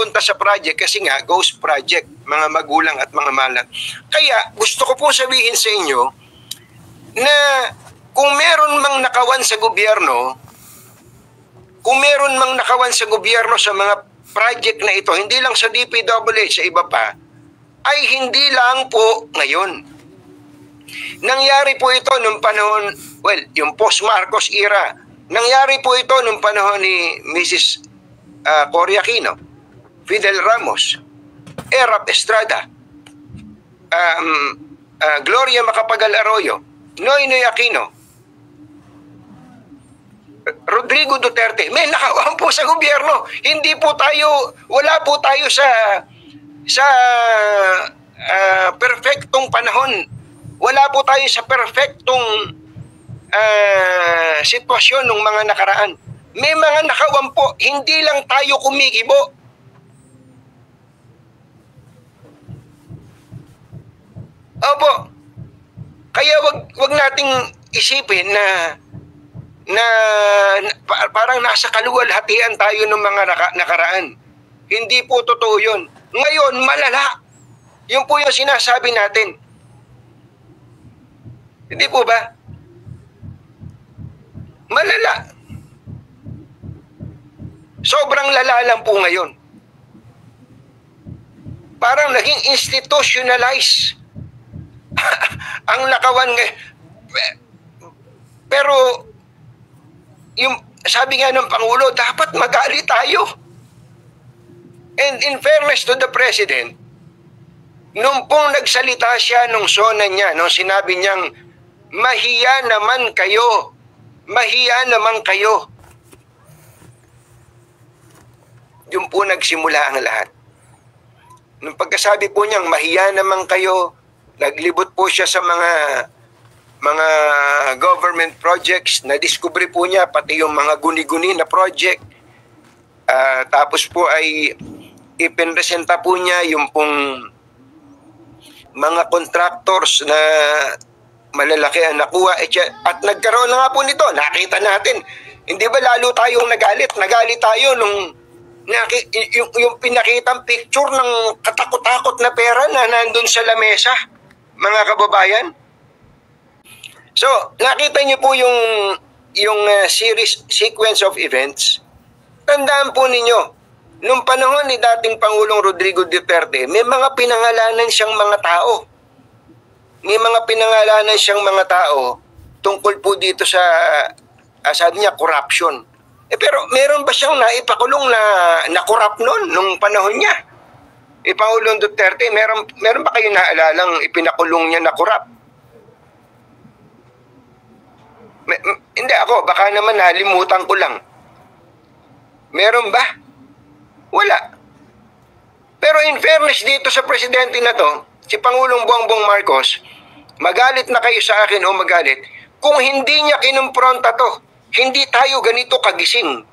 napunta sa project kasi nga ghost project, mga magulang at mga malat. Kaya gusto ko po sabihin sa inyo na kung meron mang nakawan sa gobyerno, sa mga project na ito, hindi lang sa DPWH, sa iba pa, ay hindi lang po ngayon. Nangyari po ito nung panahon, well, yung post-Marcos era. Nangyari po ito nung panahon ni Mrs. Cory Aquino, Fidel Ramos, Erap Estrada, Gloria Macapagal Arroyo, Noynoy Aquino, Rodrigo Duterte. May nakawan po sa gobyerno. Hindi po tayo, wala po tayo sa perfectong panahon. Wala po tayo sa perfectong sitwasyon ng mga nakaraan. May mga nakawan po, hindi lang tayo kumikibo. Opo. Kaya wag nating isipin na parang nasa kaluwalhatian tayo ng mga nakaraan. Hindi po totoo yun. Ngayon, malala. Yun po yung sinasabi natin. Hindi po ba? Malala. Sobrang lala lang po ngayon. Parang naging institutionalized ang nakawan ngayon. Pero yung sabi nga ng Pangulo, dapat magalit tayo. And in fairness to the President, nung pong nagsalita siya nung sona niya, nung sinabi niyang, mahiya naman kayo. Mahiya naman kayo. Yung po nagsimula ang lahat. Nung pagkasabi po niyang, mahiya naman kayo, naglibot po siya sa mga government projects, na-discover po niya pati yung mga guni-guni na project. Tapos po ay ipinresenta po niya yung pong mga contractors na malalaki ang nakuha. At nagkaroon na nga po nito, nakita natin. Hindi ba lalo tayong nagalit? Nagalit tayo nung yung pinakitang picture ng katakot-takot na pera na nandun sa lamesa, mga kababayan. So, nakita niyo po yung sequence of events. Tandaan po ninyo, nung panahon ni dating Pangulong Rodrigo Duterte, may mga pinangalanan siyang mga tao. Tungkol po dito sa, sabi niya, corruption. Pero meron ba siyang naipakulong na corrupt noon, nung panahon niya? Pangulong Duterte, meron ba kayo naalalang ipinakulong niya na corrupt? Hindi ako, baka naman nalimutan ko lang. Meron ba? Wala. Pero in fairness dito sa presidente na to, si Pangulong Bongbong Marcos, magalit na kayo sa akin o magalit, kung hindi niya kinumpronta to, hindi tayo ganito kagising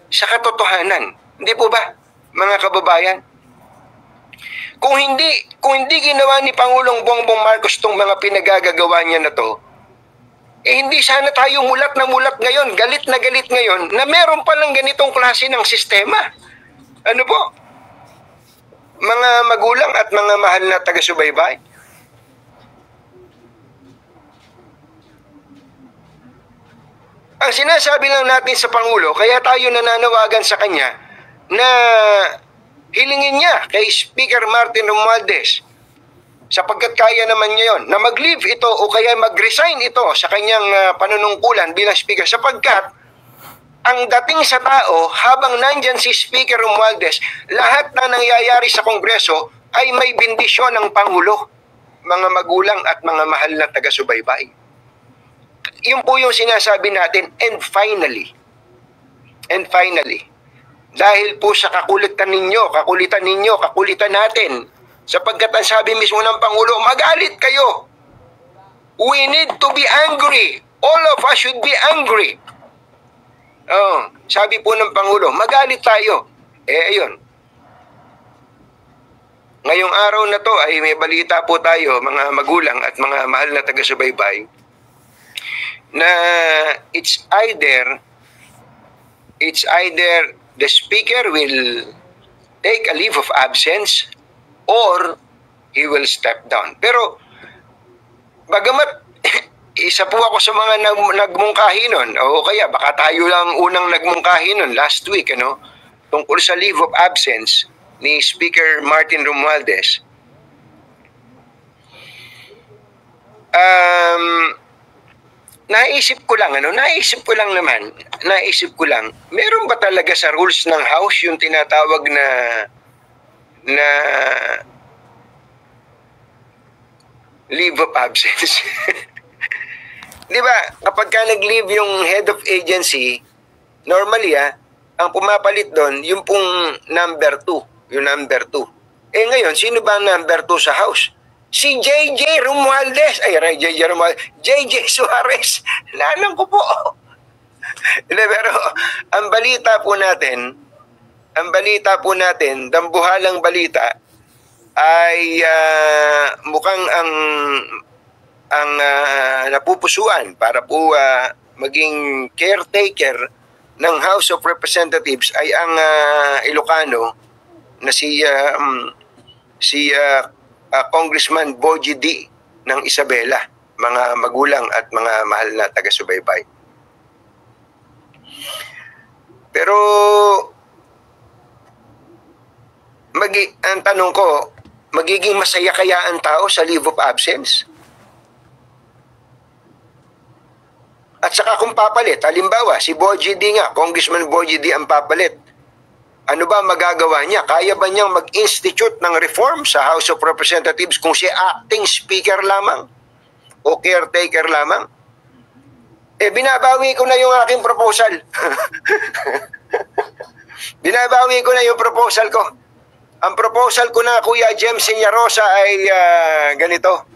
sa katotohanan. Hindi po ba, mga kababayan? Kung hindi ginawa ni Pangulong Bongbong Marcos tong mga pinagagagawa niya na to, hindi sana tayo mulat na mulat ngayon, galit na galit ngayon, na meron palang ganitong klase ng sistema. Ano po? Mga magulang at mga mahal na taga-subaybay. Ang sinasabi lang natin sa Pangulo, kaya tayo nananawagan sa kanya na hilingin niya kay Speaker Martin Romualdez, sapagkat kaya naman niya yun, na mag-leave ito o kaya mag-resign ito sa kanyang panunungkulan bilang Speaker, sapagkat ang dating sa tao, habang nandyan si Speaker Romualdez, lahat na nangyayari sa Kongreso ay may bendisyon ng Pangulo, mga magulang at mga mahal na taga-subaybay. Yun po yung sinasabi natin. And finally, dahil po sa kakulitan natin, sapagkat ang sabi mismo ng Pangulo, magalit kayo. We need to be angry. All of us should be angry. Sabi po ng Pangulo, magalit tayo. Ayun. Ngayong araw na to ay may balita po tayo, mga magulang at mga mahal na taga-subaybay, na it's either the Speaker will take a leave of absence or he will step down. Pero bagamat isa po ako sa mga nagmungkahi nun, o kaya baka tayo lang unang nagmungkahi nun last week, tungkol sa leave of absence ni Speaker Martin Romualdez. Naisip ko lang, meron ba talaga sa rules ng House yung tinatawag na leave of absence? Di ba, kapag ka nag-leave yung head of agency, normally ang pumapalit doon, yung pong number 2, yung number 2. Eh ngayon, sino ba ang number 2 sa House? Si JJ Romualdez, JJ Suarez, lalang ko po. Pero ang balita po natin, dambuhalang balita, ay mukhang ang napupusuan para po maging caretaker ng House of Representatives ay ang Ilocano na si Congressman Bogie D. ng Isabela, mga magulang at mga mahal na taga-subaybay. Pero ang tanong ko, magiging masaya kaya ang tao sa leave of absence? At saka kung papalit, halimbawa, si Bogie D nga, Congressman Bogie D ang papalit. Ano ba magagawa niya? Kaya ba niyang mag-institute ng reform sa House of Representatives kung siya acting speaker lamang o caretaker lamang? Binabawi ko na yung aking proposal. Binabawi ko na yung proposal ko. Ang proposal ko na, Kuya Jem Senyarosa, ay ganito.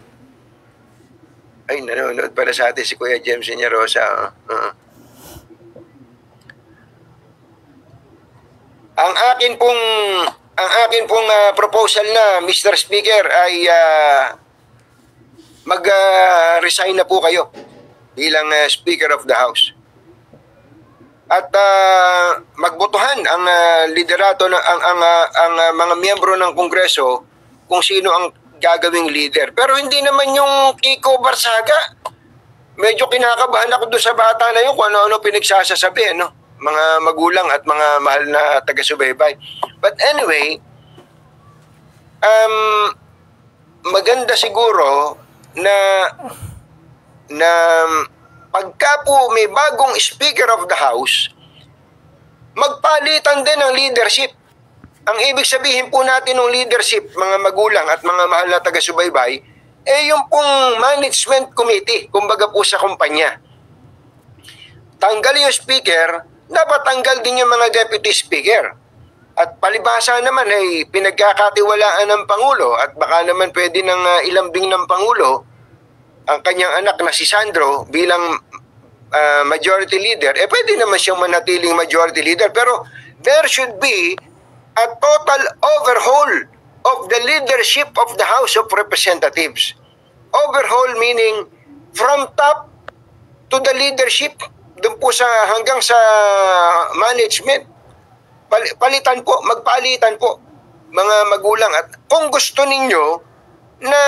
Ay, nanonood pala sa atin si Kuya Jem Senyarosa. Ang akin pong proposal na, Mr. Speaker, ay mag-resign na po kayo bilang Speaker of the House. At magbotohan ang liderato ang mga miyembro ng Kongreso kung sino ang gagawing leader. Pero hindi naman yung Kiko Barsaga. Medyo kinakabahan ako doon sa bata na yun kung ano-ano pinagsasasabi, mga magulang at mga mahal na taga-subaybay. But anyway, maganda siguro na pagka po may bagong Speaker of the House, magpalitan din ng leadership. Ang ibig sabihin po natin ng leadership, mga magulang at mga mahal na taga-subaybay, yung pong management committee, kumbaga po sa kumpanya. Tanggal yung speaker, dapat tanggal din yung mga deputy speaker. At palibhasa naman ay pinagkakatiwalaan ng Pangulo at baka naman pwede ng ilambing ng Pangulo ang kanyang anak na si Sandro bilang majority leader, pwede naman siyang manatiling majority leader. Pero there should be a total overhaul of the leadership of the House of Representatives. Overhaul meaning from top to the leadership, doon po hanggang sa management. Palitan po, magpalitan po, mga magulang. At kung gusto ninyo na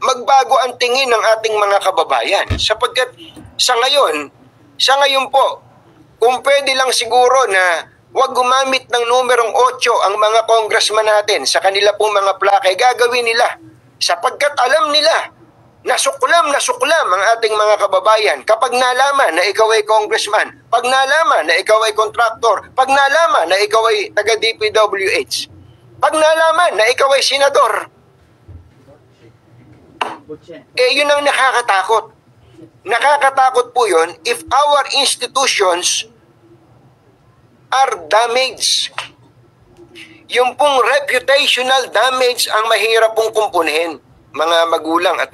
magbago ang tingin ng ating mga kababayan, sapagkat sa ngayon po, kung pwede lang siguro na huwag gumamit ng numerong 8 ang mga congressman natin sa kanila pong mga plake, gagawin nila. Sapagkat alam nila na suklam ang ating mga kababayan kapag nalaman na ikaw ay congressman, pag nalaman na ikaw ay contractor, pag nalaman na ikaw ay taga-DPWH, pag nalaman na ikaw ay senador. Yun ang nakakatakot. Nakakatakot po yun if our institutions are damaged. Yung pong reputational damage ang mahirap pong kumpunin, mga magulang at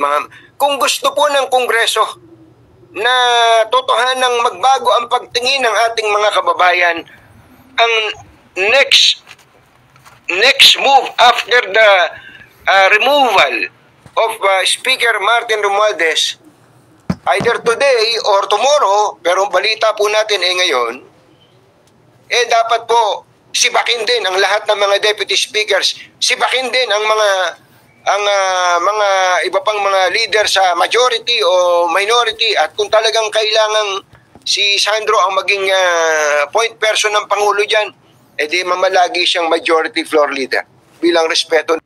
kung gusto po ng Kongreso na totohanang magbago ang pagtingin ng ating mga kababayan, ang next move after the removal of Speaker Martin Romualdez, either today or tomorrow, pero balita po natin ngayon, dapat po sibakin din ang lahat ng mga deputy speakers, sibakin din ang mga iba pang mga leader sa majority o minority, at kung talagang kailangang si Sandro ang maging point person ng Pangulo dyan, edi mamalagi siyang majority floor leader bilang respeto